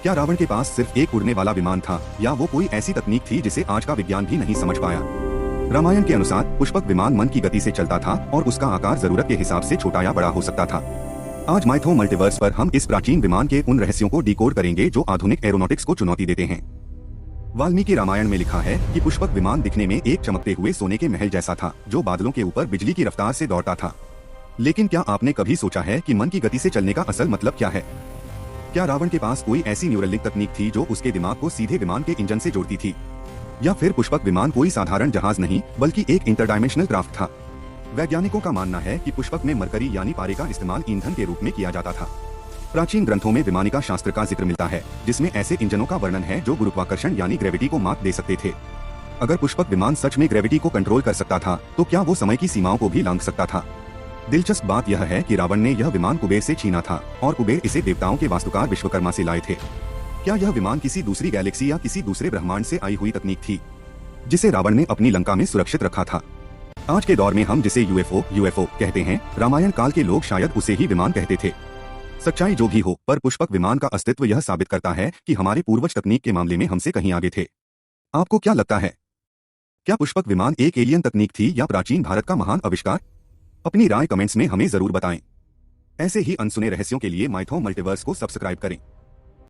क्या रावण के पास सिर्फ एक उड़ने वाला विमान था या वो कोई ऐसी तकनीक थी जिसे आज का विज्ञान भी नहीं समझ पाया। रामायण के अनुसार पुष्पक विमान मन की गति से चलता था और उसका आकार जरूरत के हिसाब से छोटा या बड़ा हो सकता था। आज माइथो मल्टीवर्स पर हम इस प्राचीन विमान के उन रहस्यों को डिकोड करेंगे जो आधुनिक एरोनॉटिक्स को चुनौती देते हैं। वाल्मीकि रामायण में लिखा है कि पुष्पक विमान दिखने में एक चमकते हुए सोने के महल जैसा था जो बादलों के ऊपर बिजली की रफ्तार से दौड़ता था। लेकिन क्या आपने कभी सोचा है कि मन की गति से चलने का असल मतलब क्या है? क्या रावण के पास कोई ऐसी न्यूरलिंक तकनीक थी जो उसके दिमाग को सीधे विमान के इंजन से जोड़ती थी, या फिर पुष्पक विमान कोई साधारण जहाज नहीं बल्कि एक इंटरडायमेंशनल क्राफ्ट था? वैज्ञानिकों का मानना है कि पुष्पक में मरकरी यानी पारे का इस्तेमाल ईंधन के रूप में किया जाता था। प्राचीन ग्रंथों में विमानिका शास्त्र का जिक्र मिलता है जिसमें ऐसे इंजनों का वर्णन है जो गुरुत्वाकर्षण यानी ग्रेविटी को मात दे सकते थे। अगर पुष्पक विमान सच में ग्रेविटी को कंट्रोल कर सकता था तो क्या वो समय की सीमाओं को भी लांघ सकता था? दिलचस्प बात यह है कि रावण ने यह विमान कुबेर से छीना था और कुबेर इसे देवताओं के वास्तुकार विश्वकर्मा से लाए थे। क्या यह विमान किसी दूसरी गैलेक्सी या किसी दूसरे ब्रह्मांड से आई हुई तकनीक थी जिसे रावण ने अपनी लंका में सुरक्षित रखा था? आज के दौर में हम जिसे यूएफओ कहते हैं, रामायण काल के लोग शायद उसे ही विमान कहते थे। सच्चाई जो भी हो, पर पुष्पक विमान का अस्तित्व यह साबित करता है कि हमारे पूर्वज तकनीक के मामले में हमसे कहीं आगे थे। आपको क्या लगता है, क्या पुष्पक विमान एक एलियन तकनीक थी या प्राचीन भारत का महान आविष्कार? अपनी राय कमेंट्स में हमें जरूर बताएं। ऐसे ही अनसुने रहस्यों के लिए माइथो मल्टीवर्स को सब्सक्राइब करें।